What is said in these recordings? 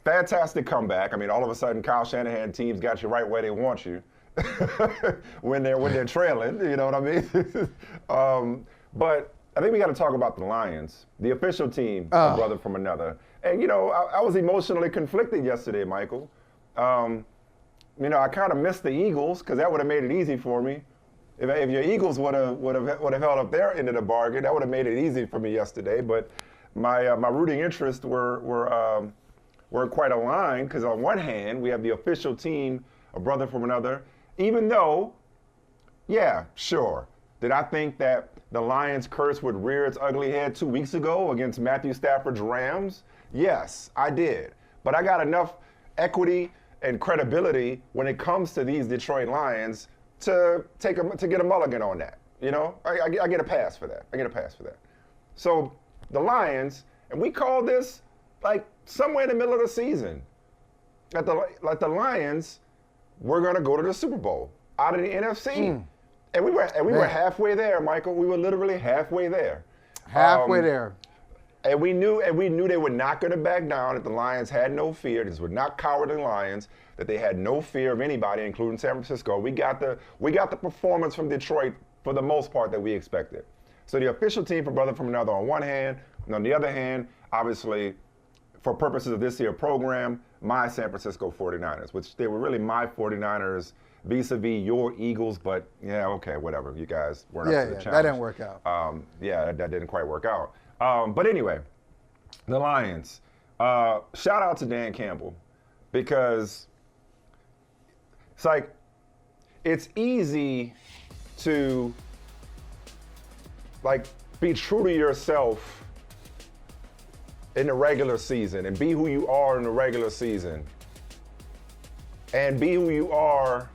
fantastic comeback. I mean, all of a sudden, Kyle Shanahan teams got you right where they want you when they're trailing. You know what I mean? But I think we got to talk about the Lions, the official team, a brother from another. And I was emotionally conflicted yesterday, Michael. I kind of missed the Eagles because that would have made it easy for me. If your Eagles would have held up their end of the bargain, that would have made it easy for me yesterday. But my rooting interests were quite aligned because on one hand we have the official team, a brother from another. Even though, yeah, sure, did I think that the Lions' curse would rear its ugly head 2 weeks ago against Matthew Stafford's Rams? Yes, I did. But I got enough equity and credibility when it comes to these Detroit Lions to get a mulligan on that. I get a pass for that. So the Lions, and we call this like somewhere in the middle of the season, like the Lions, we're gonna go to the Super Bowl out of the NFC, and we were halfway there, Michael. We were literally halfway there. Halfway there. And we knew they were not going to back down, that the Lions had no fear. These were not cowardly Lions, that they had no fear of anybody, including San Francisco. We got the performance from Detroit for the most part that we expected. So the official team for brother from another on one hand, and on the other hand, obviously, for purposes of this year's program, my San Francisco 49ers, which they were really my 49ers vis-a-vis your Eagles, but yeah, okay, whatever. You guys weren't up to the challenge. That didn't work out. That didn't quite work out. But anyway, the Lions. Shout out to Dan Campbell, because it's easy to be true to yourself in the regular season and be who you are in the regular season and be who you are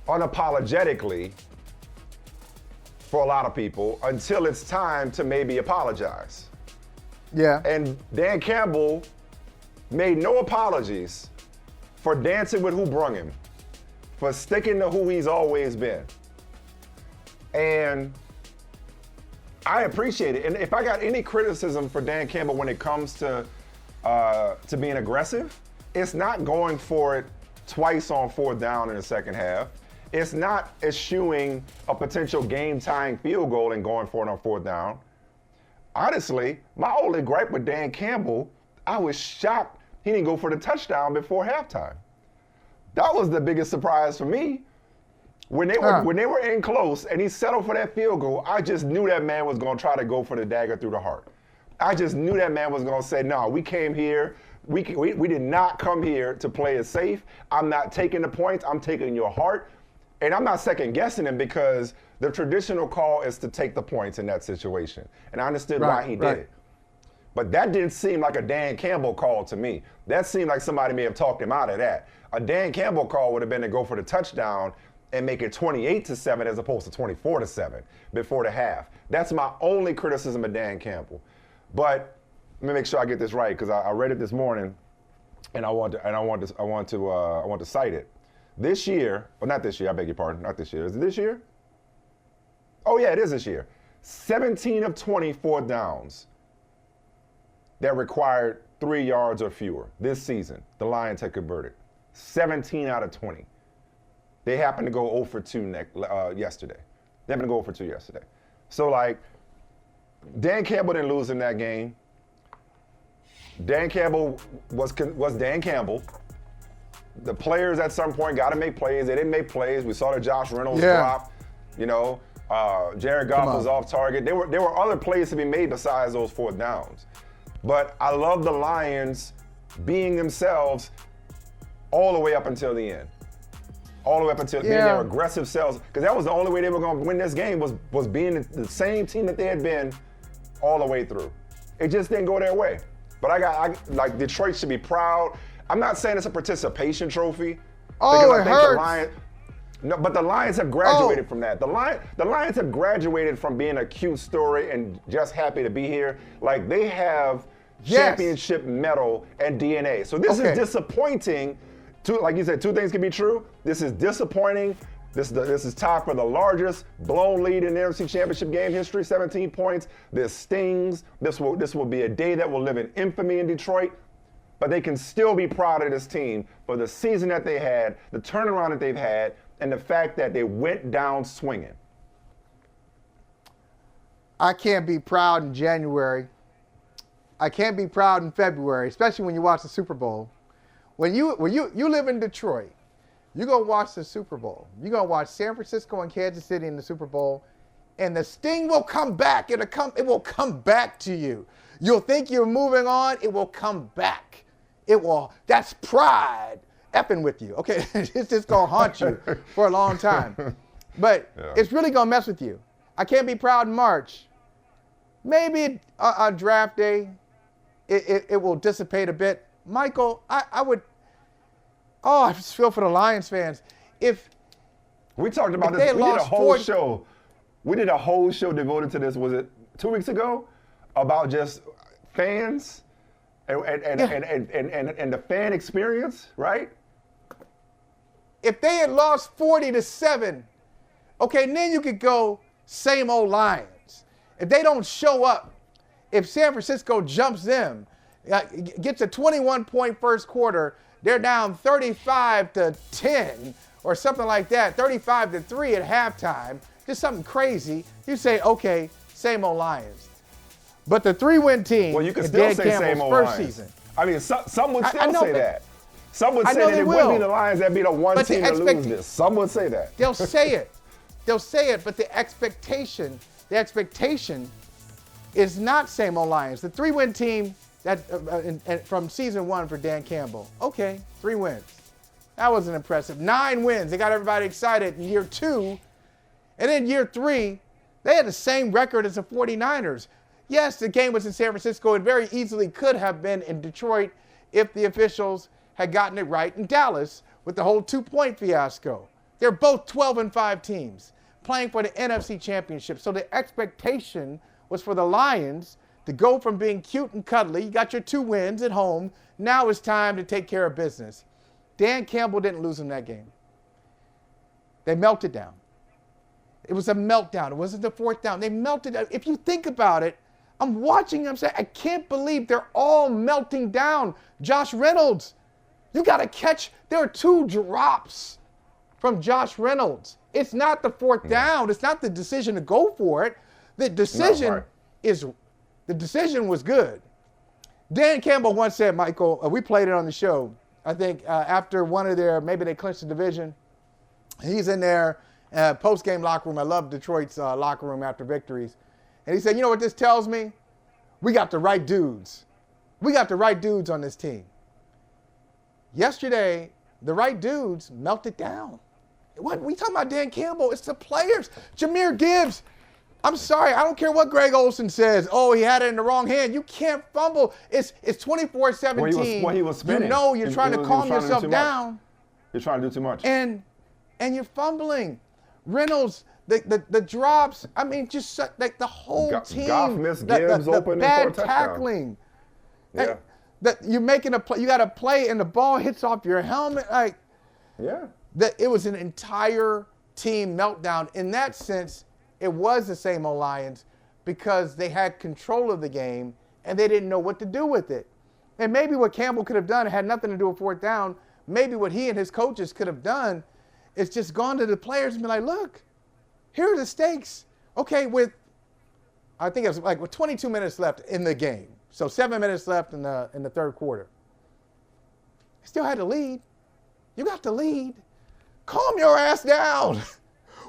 unapologetically for a lot of people until it's time to maybe apologize. Yeah. And Dan Campbell made no apologies for dancing with who brung him, for sticking to who he's always been. And I appreciate it. And if I got any criticism for Dan Campbell when it comes to being aggressive, it's not going for it twice on fourth down in the second half. It's not eschewing a potential game-tying field goal and going for it on fourth down. Honestly, my only gripe with Dan Campbell, I was shocked he didn't go for the touchdown before halftime. That was the biggest surprise for me. When they were in close and he settled for that field goal, I just knew that man was going to try to go for the dagger through the heart. I just knew that man was going to say, no, we came here. We did not come here to play it safe. I'm not taking the points. I'm taking your heart. And I'm not second guessing him because the traditional call is to take the points in that situation. And I understood why he did it. But that didn't seem like a Dan Campbell call to me. That seemed like somebody may have talked him out of that. A Dan Campbell call would have been to go for the touchdown and make it 28-7 as opposed to 24-7 before the half. That's my only criticism of Dan Campbell. But let me make sure I get this right, because I read it this morning, and I want to cite it. This year, well, not this year, I beg your pardon, not this year. Is it this year? Oh yeah, it is this year. 17 of 20 fourth downs that required 3 yards or fewer this season, the Lions had converted. 17 out of 20. They happened to go 0 for 2 yesterday. They happened to go 0 for 2 yesterday. So, Dan Campbell didn't lose in that game. Dan Campbell was Dan Campbell. The players at some point got to make plays. They didn't make plays. We saw the Josh Reynolds drop. Jared Goff was off target. There were other plays to be made besides those fourth downs. But I love the Lions being themselves all the way up until the end. All the way up until being their aggressive selves. Because that was the only way they were going to win this game was being the same team that they had been all the way through. It just didn't go their way. But Detroit should be proud. I'm not saying it's a participation trophy. Oh, it hurts. But the Lions have graduated from that. The Lions have graduated from being a cute story and just happy to be here. They have championship medal and DNA. So this is disappointing. Like you said, two things can be true. This is disappointing This is tied for the largest blown lead in the NFC Championship game history, 17 points. This stings. This will be a day that will live in infamy in Detroit. But they can still be proud of this team for the season that they had, the turnaround that they've had, and the fact that they went down swinging. I can't be proud in January. I can't be proud in February, especially when you watch the Super Bowl. When you live in Detroit, you go watch the Super Bowl. You're going to watch San Francisco and Kansas City in the Super Bowl, and the sting will come back. It will come back to you. You'll think you're moving on. It will come back. That's pride effing with you. Okay, it's just going to haunt you for a long time. But It's really going to mess with you. I can't be proud in March. Maybe on draft day, it will dissipate a bit. Michael, I just feel for the Lions fans. We talked about this. We did a whole show. We did a whole show devoted to this. Was it 2 weeks ago? About just fans and the fan experience, right? If they had lost 40-7, okay, then you could go same old Lions. If they don't show up, if San Francisco jumps them, gets a 21-point first quarter, they're down 35-10 or something like that, 35-3 at halftime, just something crazy. You say, okay, same old Lions. But the 3-win team, well, you can still say same old first Lions. season. I mean, some would still say that. Some would say that it wouldn't be the Lions that be the one team to lose this. Some would say that. They'll say it. They'll say it, but the expectation is not same old Lions. The 3-win team from season 1 for Dan Campbell. Okay, 3 wins. That wasn't impressive. 9 wins. They got everybody excited in year 2. And then year 3, they had the same record as the 49ers. Yes, the game was in San Francisco. It very easily could have been in Detroit if the officials had gotten it right in Dallas with the whole 2-point fiasco. They're both 12-5 teams playing for the NFC Championship. So the expectation was for the Lions to go from being cute and cuddly. You got your 2 wins at home. Now it's time to take care of business. Dan Campbell didn't lose them that game. They melted down. It was a meltdown. It wasn't the 4th down. They melted down. If you think about it, I'm watching them say, I can't believe they're all melting down. Josh Reynolds, you got to catch. There are 2 drops from Josh Reynolds. It's not the 4th down. It's not the decision to go for it. The decision the decision was good. Dan Campbell once said, Michael, we played it on the show. I think after one of maybe they clinched the division. He's in their post-game locker room. I love Detroit's locker room after victories. And he said, you know what this tells me? We got the right dudes. We got the right dudes on this team. Yesterday, the right dudes melted down. What we talking about Dan Campbell? It's the players. Jahmyr Gibbs. I'm sorry. I don't care what Greg Olsen says. Oh, he had it in the wrong hand. You can't fumble. It's 24-17. Well, he was spinning. You know you're trying to calm yourself down. You're trying to do too much. And you're fumbling. Reynolds, the drops. I mean, just like the whole team. Goff missed Gibbs open bad tackling. Yeah. You're making a play. You got a play and the ball hits off your helmet. It was an entire team meltdown. In that sense, it was the same old Lions because they had control of the game and they didn't know what to do with it. And maybe what Campbell could have done had nothing to do with 4th down. Maybe what he and his coaches could have done is just gone to the players and be like, look, here are the stakes. Okay, with 22 minutes left in the game. So 7 minutes left in the 3rd quarter. Still had the lead. You got the lead. Calm your ass down.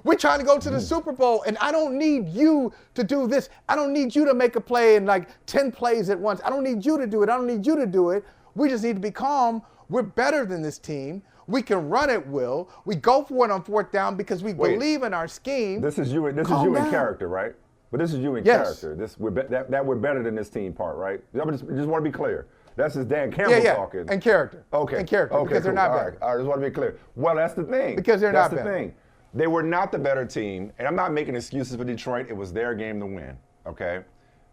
We're trying to go to the Super Bowl, and I don't need you to do this. I don't need you to make a play in 10 plays at once. I don't need you to do it. I don't need you to do it. We just need to be calm. We're better than this team. We can run at will. We go for it on 4th down because we believe in our scheme. This is you in character, right? But this is you in character. We're better than this team part, right? I just want to be clear. That's just Dan Campbell talking. And character. Okay. And character, because they're not better. I just want to be clear. Well, that's the thing. Because they're not better. That's the thing. They were not the better team, and I'm not making excuses for Detroit. It was their game to win, okay?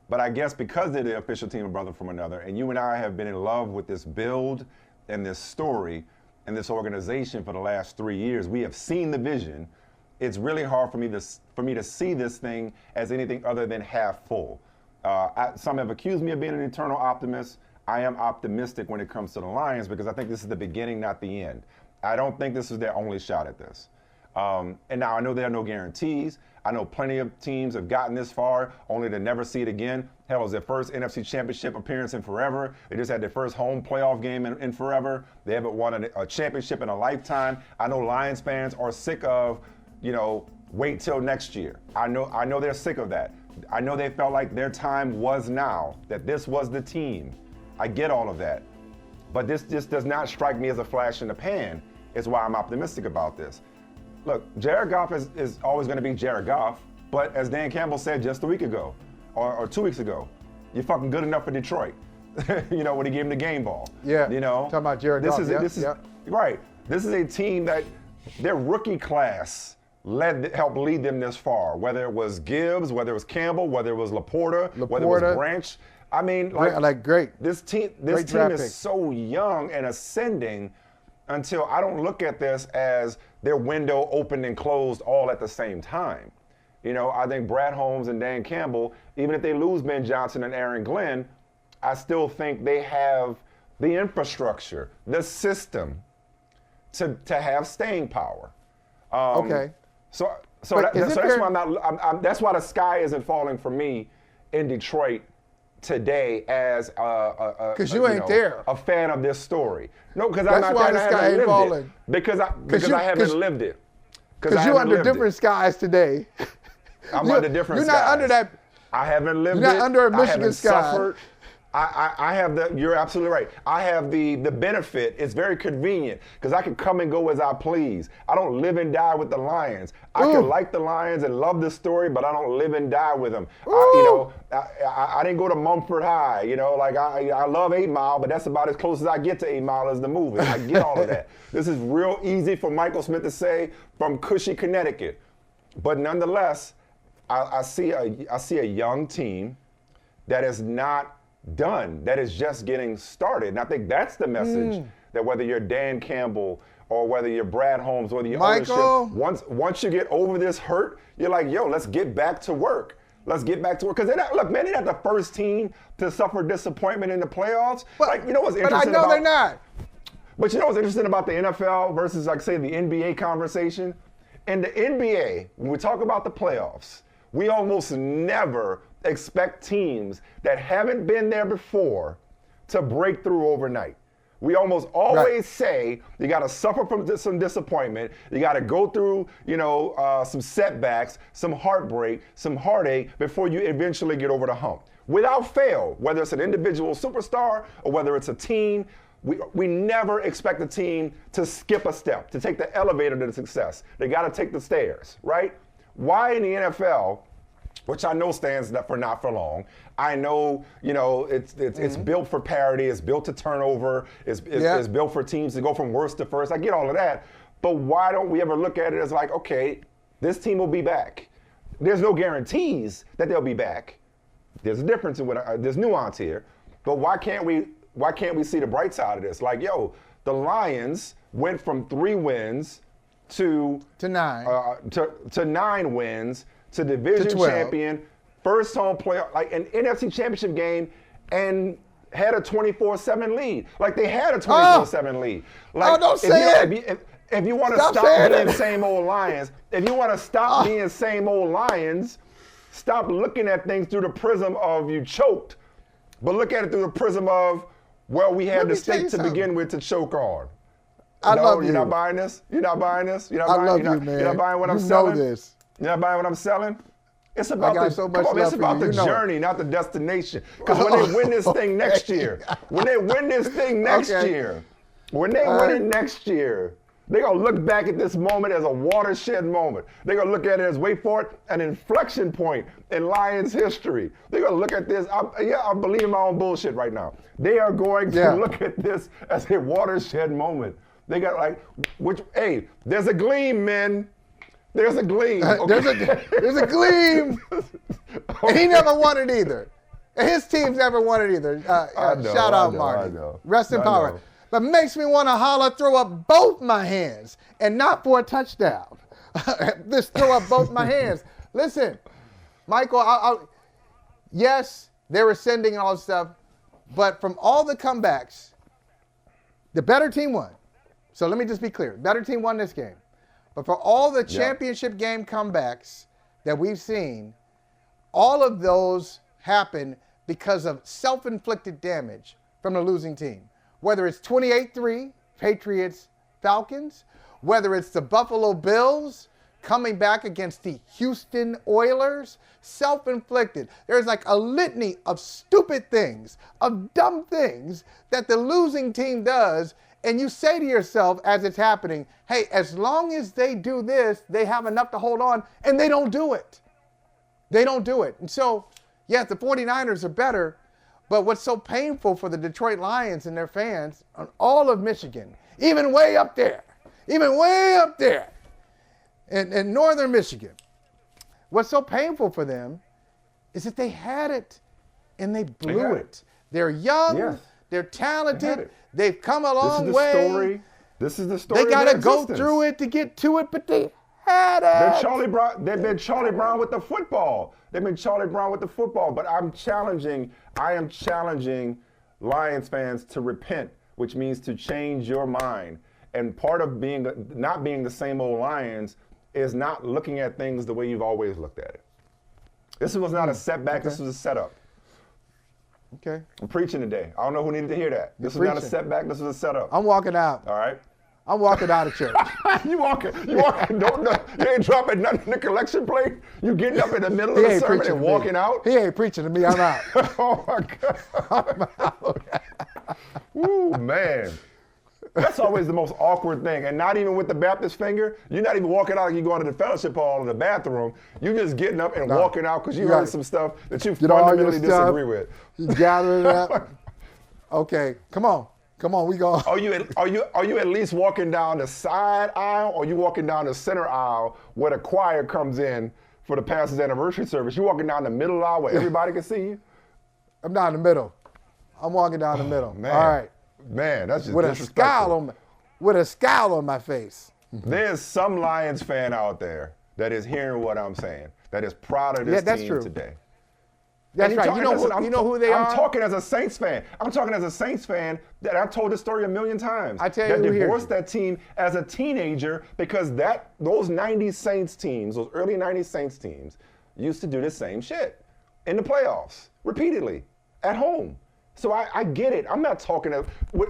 But I guess because they're the official team of Brother from Another, and you and I have been in love with this build and this story and this organization for the last 3 years, we have seen the vision it's really hard for me to see this thing as anything other than half full. Some have accused me of being an eternal optimist. I am optimistic when it comes to the Lions because I think this is the beginning, not the end. I don't think this is their only shot at this. And now I know there are no guarantees. I know plenty of teams have gotten this far only to never see it again. Hell, it was their first NFC Championship appearance in forever. They just had their first home playoff game in forever. They haven't won a championship in a lifetime. I know Lions fans are sick of, wait till next year. I know they're sick of that. I know they felt like their time was now, that this was the team. I get all of that. But this just does not strike me as a flash in the pan, is why I'm optimistic about this. Look, Jared Goff is always going to be Jared Goff, but as Dan Campbell said just a week ago, or 2 weeks ago, you're fucking good enough for Detroit. When he gave him the game ball. Yeah. Talking about Jared Goff. Right. This is a team that their rookie class helped lead them this far. Whether it was Gibbs, whether it was Campbell, whether it was Laporta, whether it was Branch. I mean, great. This team is so young and ascending until I don't look at this as their window opened and closed all at the same time. I think Brad Holmes and Dan Campbell, even if they lose Ben Johnson and Aaron Glenn, I still think they have the infrastructure, the system to have staying power. Okay. That's why that's why the sky isn't falling for me in Detroit today as because you ain't there, a fan of this story. No, because I'm not why the sky ain't falling. Because I haven't lived it. Because you're under different skies today. I'm under different skies. You're not under that. I haven't lived it. You're not under a Michigan sky. Suffered. I have you're absolutely right. I have the benefit. It's very convenient because I can come and go as I please. I don't live and die with the Lions. I can like the Lions and love the story, but I don't live and die with them. I didn't go to Mumford High. I love 8 Mile, but that's about as close as I get to 8 Mile as the movie. I get all of that. This is real easy for Michael Smith to say from Cushy, Connecticut. But nonetheless, I see a young team that is not done, that is just getting started. And I think that's the message that whether you're Dan Campbell or whether you're Brad Holmes, whether you're ownership, once you get over this hurt, you're like, yo, let's get back to work. Let's get back to work. Because they're not the first team to suffer disappointment in the playoffs. What's interesting but I know they're not. But you know what's interesting about the NFL versus, say, the NBA conversation? In the NBA, when we talk about the playoffs, we almost never expect teams that haven't been there before to break through overnight. We almost always say you got to suffer from some disappointment. You got to go through, some setbacks, some heartbreak, some heartache before you eventually get over the hump. Without fail, whether it's an individual superstar or whether it's a team, we never expect a team to skip a step, to take the elevator to success. They got to take the stairs, right? Why in the NFL, which I know stands for not for long. I know, it's built for parity. It's built to turnover. It's built for teams to go from worst to first. I get all of that. But why don't we ever look at it as like, okay, this team will be back. There's no guarantees that they'll be back. There's a difference in there's nuance here. But why can't we see the bright side of this? Like, yo, the Lions went from 3 wins to 9 to 9 wins. To division champion, first home playoff, like an NFC Championship game, and had a 24-7 lead. Like they had a 24-7 lead. Like, don't say it. If you want to stop being same old Lions, stop looking at things through the prism of you choked, but look at it through the prism of, well, we had the stake to begin with to choke on. I love you. You're not buying this? You're not buying this? I love you, man. You're not buying what I'm selling? You know this. You're not buying what I'm selling? It's about the journey, not the destination. Because when they win this thing next year, when they win it next year, they're going to look back at this moment as a watershed moment. They're going to look at it as, wait for it, an inflection point in Lions history. They're going to look at this. I'm believing my own bullshit right now. They are going to look at this as a watershed moment. They got there's a gleam, man. There's a gleam. Okay. There's a gleam. Okay. And he never won it either. And his team's never won it either. Shout out, Marty. Rest in power. But makes me want to holler, throw up both my hands, and not for a touchdown. Just throw up both my hands. Listen, Michael, yes, they were sending and all this stuff, but from all the comebacks, the better team won. So let me just be clear. Better team won this game. But for all the championship game comebacks that we've seen, all of those happen because of self-inflicted damage from the losing team. Whether it's 28-3, Patriots, Falcons, whether it's the Buffalo Bills coming back against the Houston Oilers, self-inflicted. There's like a litany of stupid things, of dumb things that the losing team does, and you say to yourself as it's happening, hey, as long as they do this, they have enough to hold on, and they don't do it. They don't do it. And so, yes, the 49ers are better, but what's so painful for the Detroit Lions and their fans on all of Michigan, even way up there in northern Michigan, what's so painful for them is that they had it and they blew it. They're young, Yes. they're talented, they've come a long way. This is the story. They got to go through it to get to it, but they had it. They've been Charlie Brown with the football. But I am challenging Lions fans to repent, which means to change your mind. And part of not being the same old Lions is not looking at things the way you've always looked at it. This was not a setback. Okay. This was a setup. Okay. I'm preaching today. I don't know who needed to hear that. This was not a setback. This was a setup. I'm walking out. All right. I'm walking out of church. You walking. You ain't dropping nothing in the collection plate. You getting up in the middle of the sermon and walking out. He ain't preaching to me. I'm out. Oh my God. I'm out. Ooh, man. That's always the most awkward thing. And not even with the Baptist finger. You're not even walking out like you're going to the fellowship hall in the bathroom. You're just getting up and walking out because you heard some stuff that you fundamentally disagree with. You gather it up. Okay, come on, we go. Are you at least walking down the side aisle, or are you walking down the center aisle where the choir comes in for the pastor's anniversary service? You walking down the middle aisle where everybody can see you? I'm down the middle. I'm walking down the middle. Man. All right. Man, that's just with disrespectful. With a scowl on my face. There's some Lions fan out there that is hearing what I'm saying, that is proud of this team today. That's right. You know who they are? I'm talking as a Saints fan. That I've told this story a million times. I tell you who divorced that team as a teenager because those 90s Saints teams, those early 90s Saints teams, used to do the same shit in the playoffs repeatedly at home. So I get it. I'm not talking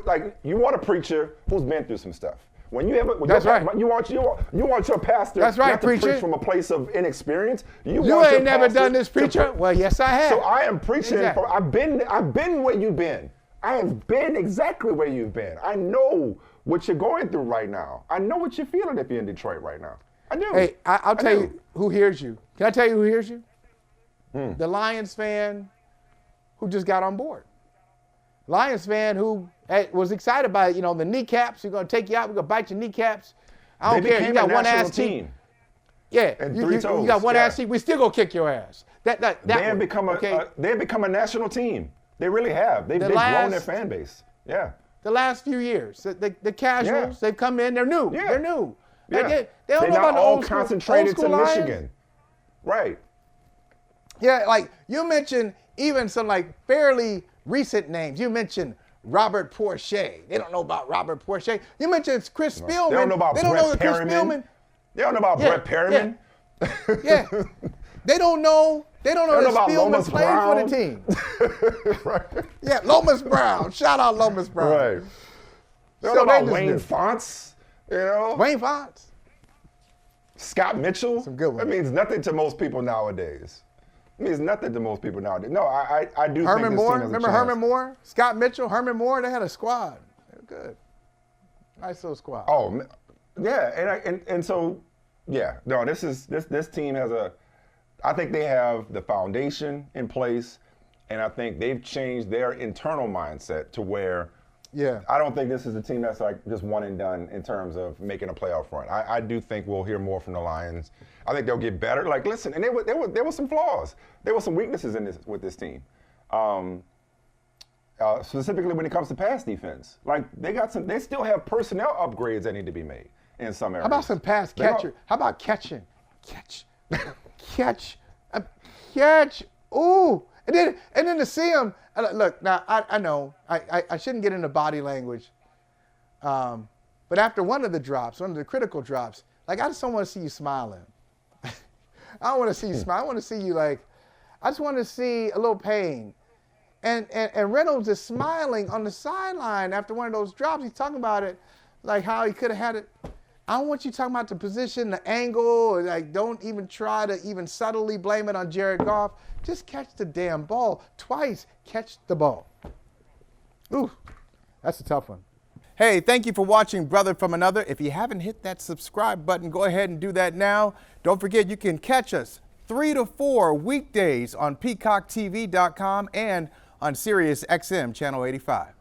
like you want a preacher who's been through some stuff. When you want your pastor not to preach from a place of inexperience. You ain't never done this, preacher. Well, yes, I have. So I am preaching. Exactly. I've been where you've been. I have been exactly where you've been. I know what you're going through right now. I know what you're feeling if you're in Detroit right now. I do. Hey, I'll tell you who hears you. Can I tell you who hears you? The Lions fan who just got on board. Lions fan who was excited by the kneecaps. We're going to take you out. We're going to bite your kneecaps. I don't care. You got one ass team. Yeah, and you got one ass team. We still going to kick your ass. They have become a national team. They really have. They've grown their fan base. Yeah. The last few years, the casuals, they've come in. They're new. Yeah. They're new. Yeah. They don't know about the old school, concentrated to Michigan. Right. Yeah, like you mentioned even some fairly recent names. You mentioned Robert Porsche. They don't know about Robert Porsche. You mentioned Chris Spielman. They don't know about Brett Perriman. They don't know about Brett Perriman. Yeah. They don't know that Spielman played for the team. Right. Yeah, Lomas Brown. Shout out Lomas Brown. Right. They don't know about Wayne Fontes. Wayne Fontes. Scott Mitchell. Some good ones. That means nothing to most people nowadays. No, I do Herman think this Moore. team has Remember Herman Moore? Scott Mitchell, Herman Moore, they had a squad. They were good. Nice little squad. Oh, yeah. And so, yeah. No, this team has I think they have the foundation in place, and I think they've changed their internal mindset to where I don't think this is a team that's just one and done in terms of making a playoff run. I do think we'll hear more from the Lions. I think they'll get better. Listen, and there were some flaws. There were some weaknesses with this team, specifically when it comes to pass defense. They still have personnel upgrades that need to be made. in some areas. How about some pass catcher? How about catching? Catch. Catch. Ooh. And then to see him, look, now I know I shouldn't get into body language. But after one of the critical drops, like I just don't want to see you smiling. I don't want to see you smile. I want to see you I just want to see a little pain. And Reynolds is smiling on the sideline after one of those drops. He's talking about it, like how he could have had it. I don't want you talking about the position, the angle, or don't even try to even subtly blame it on Jared Goff. Just catch the damn ball. Twice, catch the ball. Ooh, that's a tough one. Hey, thank you for watching Brother from Another. If you haven't hit that subscribe button, go ahead and do that now. Don't forget you can catch us 3 to 4 weekdays on PeacockTV.com and on Sirius XM Channel 85.